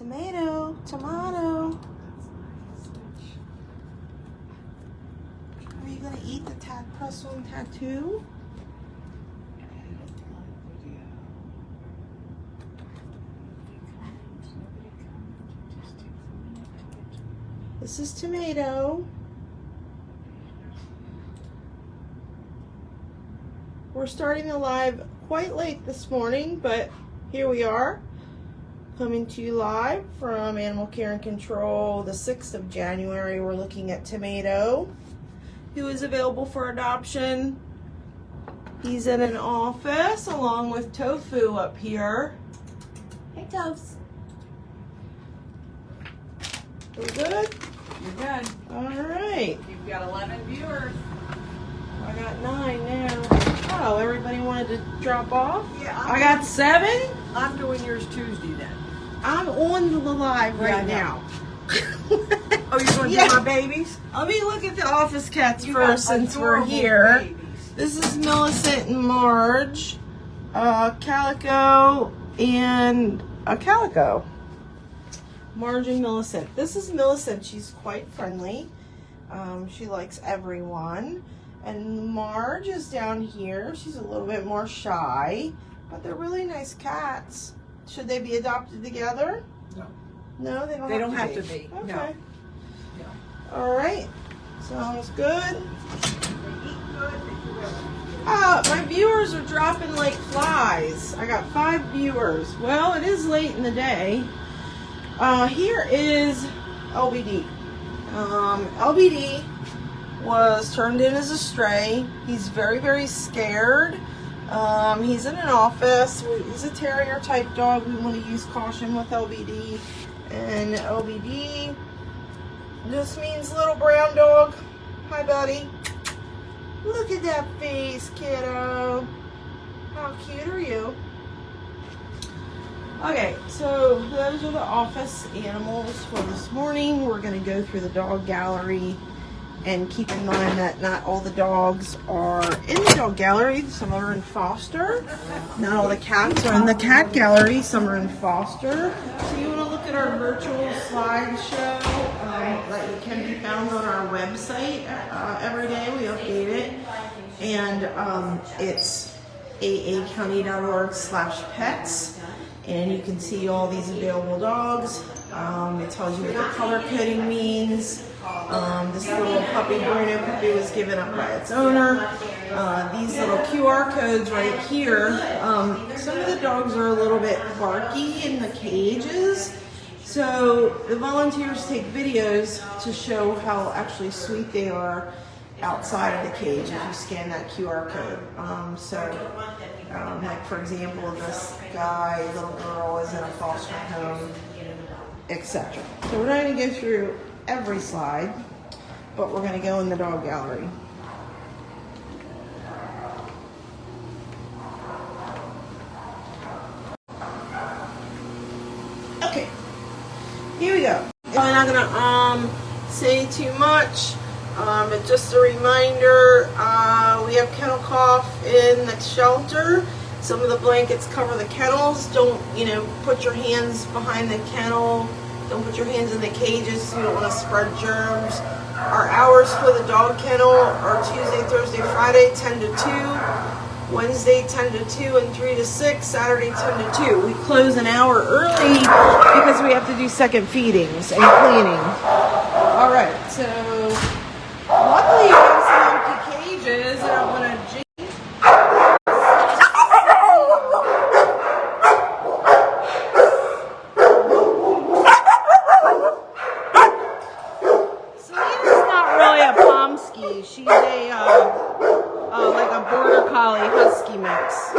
Tomato, tomato. Are you gonna eat the press on tattoo? This is Tomato. We're starting the live quite late this morning, but here we are, coming to you live from Animal Care and Control, the 6th of January. We're looking at Tomato, who is available for adoption. He's in an office along with Tofu up here. Hey, Tofs. We're good? You're good. All right. You've got 11 viewers. I got 9 now. Oh, everybody wanted to drop off? Yeah. I got 7? I'm doing yours Tuesday then. I'm on the live right now. Oh, you're going to Yeah. do my babies? Let me look at the office cats You first got since we're adorable here. babies. This is Millicent and Marge, Calico, and Calico. Marge and Millicent. This is Millicent. She's quite friendly. She likes everyone. And Marge is down here. She's a little bit more shy, but they're really nice cats. Should they be adopted together? No. No, they don't have to be. No. Okay. No. All right. Sounds good. They eat good. They do everything. My viewers are dropping like flies. I got 5 viewers. Well, it is late in the day. Here is LBD. LBD was turned in as a stray. He's very, very scared. He's in an office. He's a terrier type dog. We want to use caution with LBD. And LBD just means little brown dog. Hi, buddy. Look at that face, kiddo. How cute are you? Okay, so those are the office animals for this morning. We're going to go through the dog gallery, and keep in mind that not all the dogs are in the dog gallery. Some are in foster. Not all the cats are in the cat gallery. Some are in foster. So you want to look at our virtual slideshow that can be found on our website. Every day we update it, and it's aacounty.org/pets. And you can see all these available dogs. It tells you what the color coding means. This little puppy, Bruno puppy, was given up by its owner. These little QR codes right here. Some of the dogs are a little bit barky in the cages. So the volunteers take videos to show how actually sweet they are outside of the cage if you scan that QR code. Like for example, this guy, little girl is in a foster home, etc. So we're not going to go through every slide, but we're going to go in the dog gallery. Okay, here we go. I'm not going to say too much. But just a reminder, we have kennel cough in the shelter. Some of the blankets cover the kennels. Don't, put your hands behind the kennel. Don't put your hands in the cages. You don't want to spread germs. Our hours for the dog kennel are Tuesday, Thursday, Friday, 10 to 2. Wednesday, 10 to 2 and 3 to 6. Saturday, 10 to 2. We close an hour early because we have to do second feedings and cleaning. All right, so luckily you have some empty cages. I don't want to jinx. Selena's not really a Pomsky. She's like a border collie husky mix.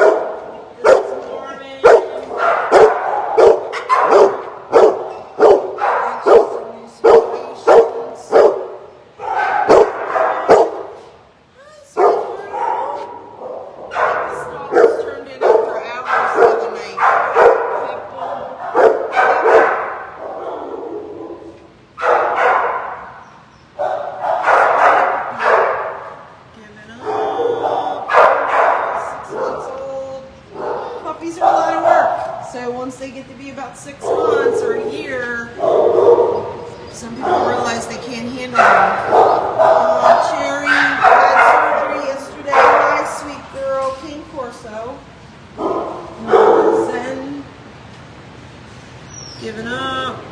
giving up.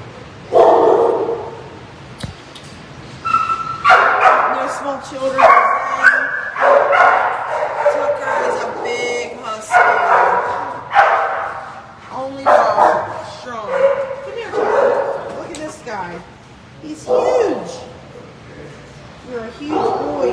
No small children today. Tucker is a big husky. Only dog. Strong. Come here, Tucker. Look at this guy. He's huge. You're a huge boy.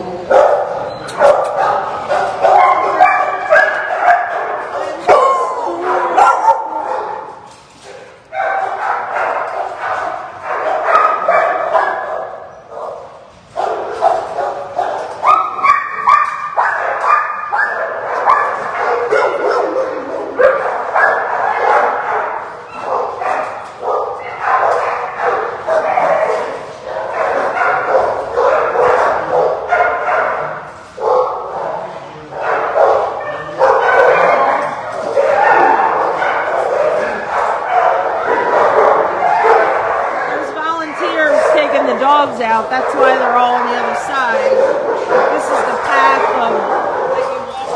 Dogs out. That's why they're all on the other side. This is the path that you walk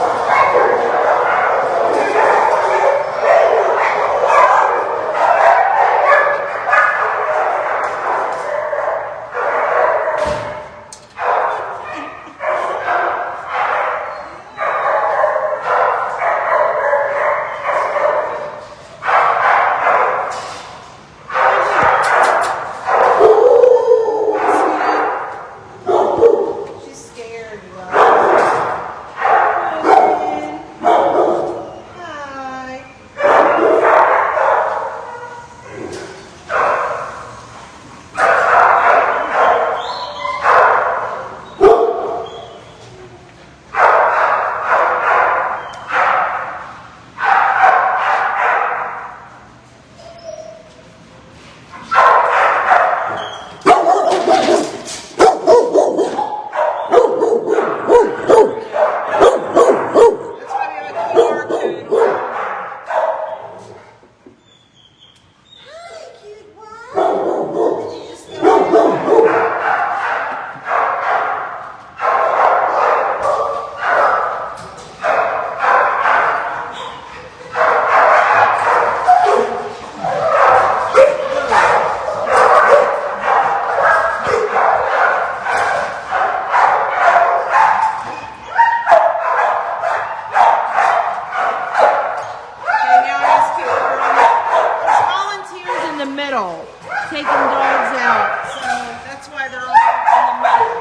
taking dogs out, so that's why they're all in the middle.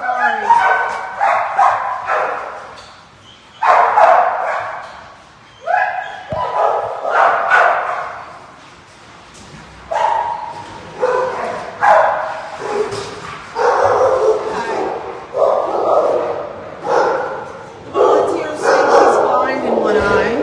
Sorry. The volunteers say she's blind in one eye.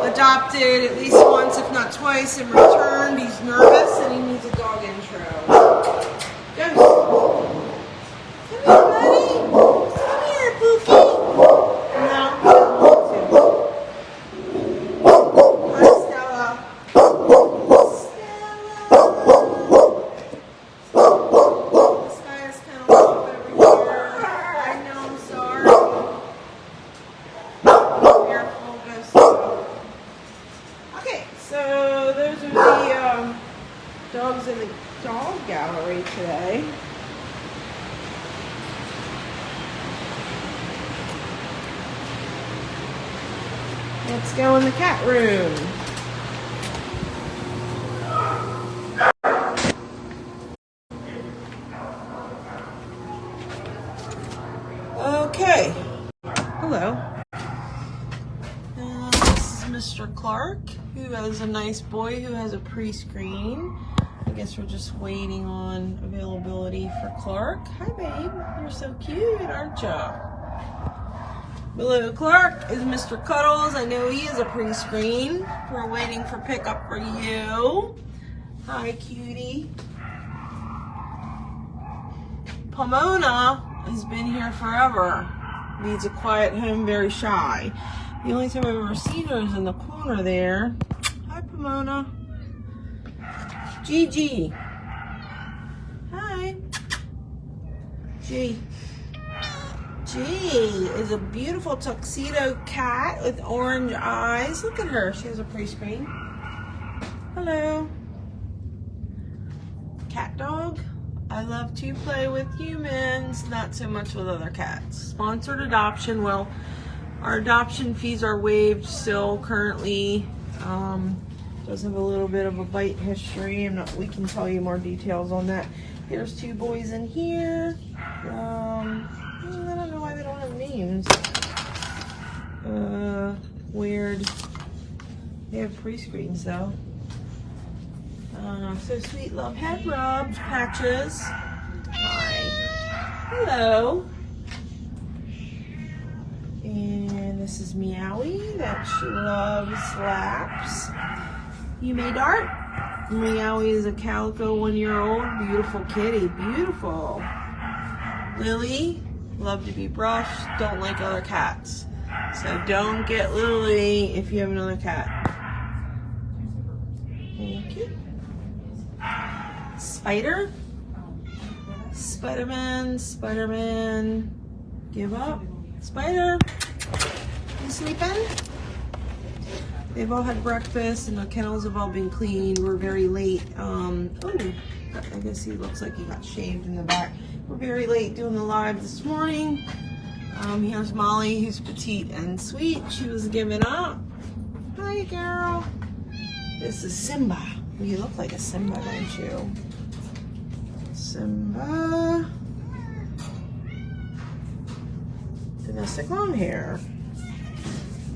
Adopted at least once, if not twice, and returned. He's nervous and he needs a dog intro. Ghost. Come here, buddy. Come here, Pookie. No, he doesn't want to. Hi, Stella. This guy is kind of off everywhere. I know, I'm sorry. Careful, Ghost. So those are the dogs in the dog gallery today. Let's go in the cat room. Okay. Hello. This is Mr. Clark, who is a nice boy who has a pre-screen. I guess we're just waiting on availability for Clark. Hi, babe. You're so cute, aren't you? Below Clark is Mr. Cuddles. I know he is a pre-screen. We're waiting for pickup for you. Hi, cutie. Pomona has been here forever. Needs a quiet home, very shy. The only time I've ever seen her is in the corner there. Hi, Pomona. Gigi. Hi. G. G is a beautiful tuxedo cat with orange eyes. Look at her. She has a pre-screen. Hello. Cat dog. I love to play with humans, not so much with other cats. Sponsored adoption. Well, our adoption fees are waived still currently. Does have a little bit of a bite history. We can tell you more details on that. There's two boys in here. I don't know why they don't have names. Weird. They have pre-screens though. So sweet, love head rubs, patches. Hi. Hello. And this is Meowie that she loves laps. You may dart. Meowie is a calico 1-year-old. Beautiful kitty. Beautiful. Lily, love to be brushed. Don't like other cats. So don't get Lily if you have another cat. Thank you. Spider. Spider-Man. Give up. Spider. You sleeping? They've all had breakfast and the kennels have all been cleaned. We're very late. Oh, I guess he looks like he got shaved in the back. We're very late doing the live this morning. Here's Molly, who's petite and sweet. She was giving up. Hi, girl. This is Simba. You look like a Simba, don't you? Simba. Domestic long hair.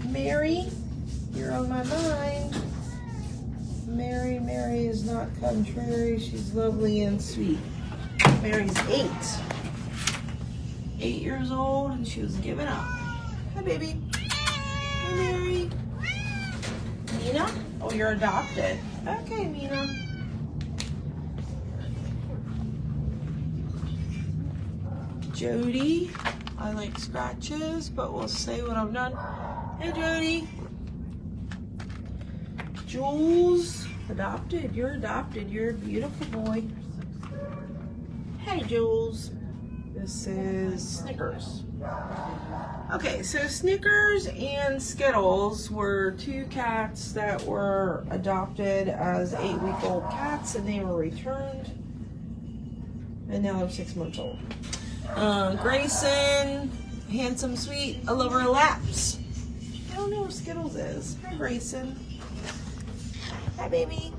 Mary, you're on my mind. Mary is not contrary. She's lovely and sweet. Mary's 8 years old, and she was giving up. Hi, baby. Hi, Mary. Mina? Oh, you're adopted. Okay, Mina. Jody. I like scratches, but we'll say when I'm done. Hey, Jody. Jules. Adopted. You're adopted. You're a beautiful boy. Hey, Jules. This is Snickers. Okay, so Snickers and Skittles were 2 cats that were adopted as 8-week-old cats, and they were returned. And now they're 6 months old. Grayson, handsome, sweet, a lover of laps. I don't know where Skittles is. Hi, Grayson. Hi, baby.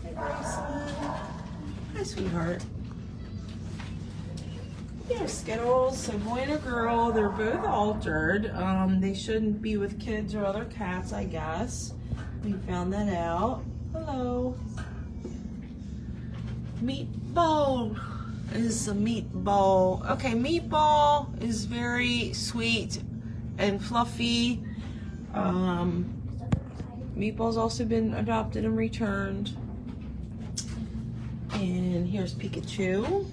Hi, Grayson. Hi, sweetheart. There's Skittles. So boy and a girl. They're both altered. They shouldn't be with kids or other cats, I guess. We found that out. Hello. Meatball. Is a meatball. Okay, Meatball is very sweet and fluffy. Meatball's also been adopted and returned. And here's Pikachu,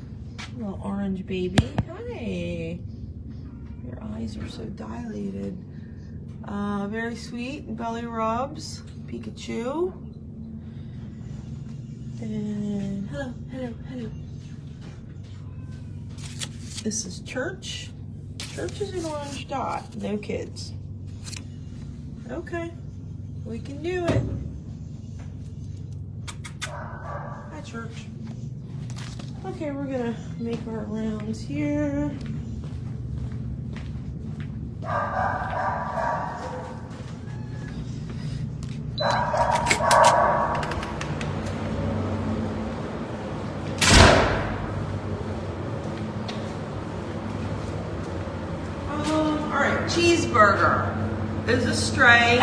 little orange baby. Hi. Your eyes are so dilated. Very sweet, belly rubs. Pikachu. And hello. This is Church. Church is an orange dot. No kids. Okay. We can do it. Hi, Church. Okay, we're gonna make our rounds here. All right, Cheeseburger is a stray.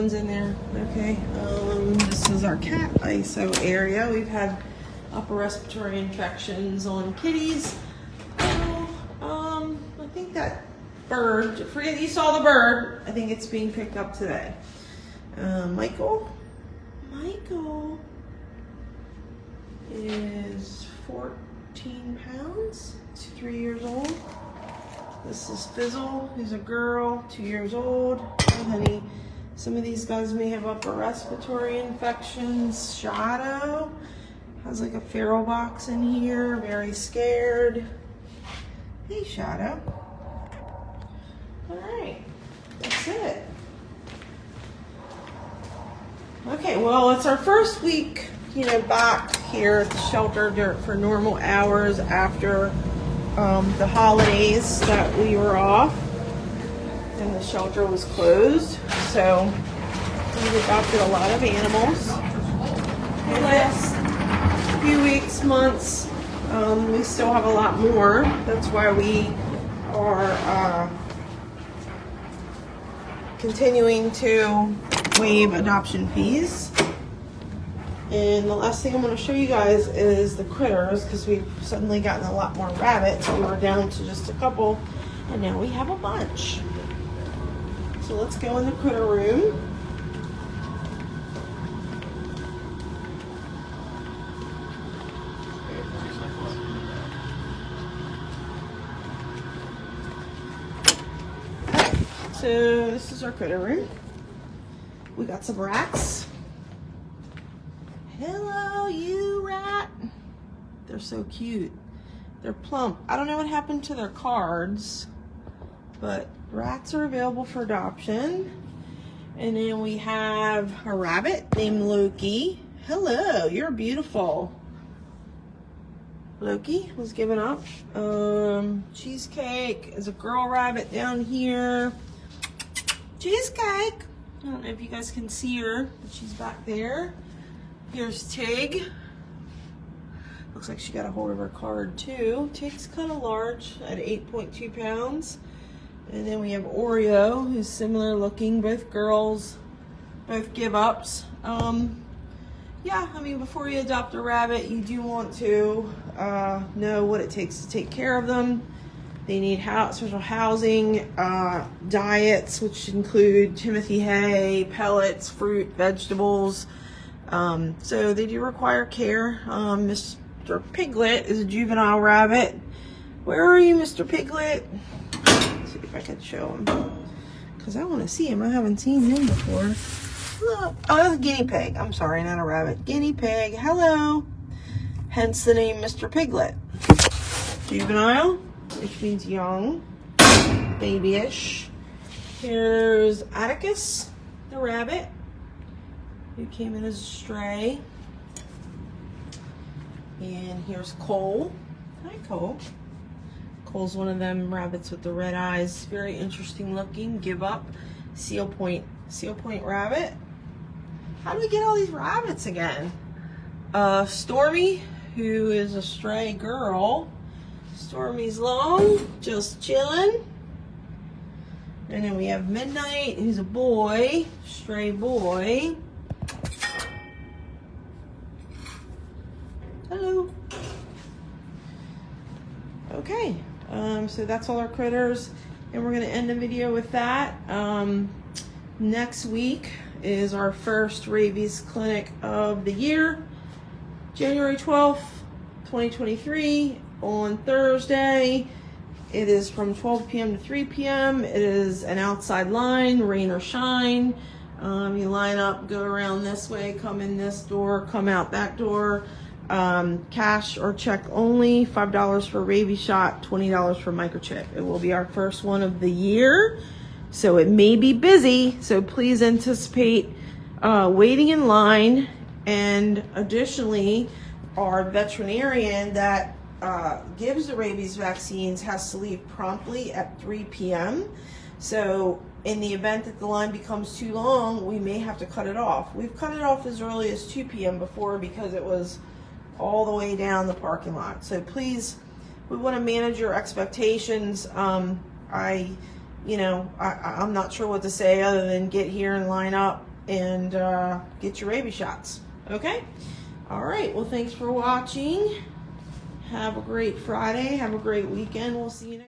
ones in there. Okay. This is our cat ISO area. We've had upper respiratory infections on kitties. I think that bird, forget you saw the bird. I think it's being picked up today. Michael is 14 pounds. He's 3 years old. This is Fizzle, who's a girl, 2 years old. Oh, honey, some of these guys may have upper respiratory infections. Shadow has like a feral box in here, very scared. Hey, Shadow. All right, that's it. Okay, well, it's our first week, back here at the shelter for normal hours after the holidays that we were off and the shelter was closed. So we've adopted a lot of animals. The last few weeks, months, we still have a lot more. That's why we are continuing to waive adoption fees. And the last thing I'm going to show you guys is the critters, because we've suddenly gotten a lot more rabbits. We were down to just a couple, and now we have a bunch. So let's go in the critter room. So this is our critter room. We got some rats. Hello, you rat. They're so cute. They're plump. I don't know what happened to their cards, but rats are available for adoption. And then we have a rabbit named Loki. Hello, you're beautiful. Loki was given up. Cheesecake is a girl rabbit down here. Cheesecake. I don't know if you guys can see her, but she's back there. Here's Tig. Looks like she got a hold of her card too. Tig's kind of large at 8.2 pounds. And then we have Oreo, who's similar looking. Both girls, both give ups. Yeah, I mean, before you adopt a rabbit, you do want to know what it takes to take care of them. They need special housing, diets, which include Timothy hay, pellets, fruit, vegetables. So they do require care. Mr. Piglet is a juvenile rabbit. Where are you, Mr. Piglet? Let's see if I can show him, because I want to see him. I haven't seen him before. Look. Oh, that's a guinea pig. I'm sorry, not a rabbit. Guinea pig. Hello. Hence the name Mr. Piglet. Juvenile, which means young, babyish. Here's Atticus, the rabbit, who came in as a stray. And here's Cole. Hi, Cole. Cole's one of them rabbits with the red eyes. Very interesting looking. Give up. Seal point rabbit. How do we get all these rabbits again? Stormy, who is a stray girl. Stormy's long, just chilling. And then we have Midnight, who's a boy, stray boy. Hello. Okay, so that's all our critters, and we're gonna end the video with that. Next week is our first rabies clinic of the year, January 12th, 2023, on Thursday. It is from 12 p.m. to 3 p.m. It is an outside line, rain or shine. You line up, go around this way, come in this door, come out that door. Cash or check only. $5 for rabies shot, $20 for microchip. It will be our first one of the year, so it may be busy, so please anticipate waiting in line. And additionally, our veterinarian that gives the rabies vaccines has to leave promptly at 3 p.m. So in the event that the line becomes too long, we may have to cut it off. We've cut it off as early as 2 p.m. before, because it was all the way down the parking lot. So please, we want to manage your expectations. I'm not sure what to say other than get here and line up and get your rabies shots. Okay? All right. Well, thanks for watching. Have a great Friday. Have a great weekend. We'll see you next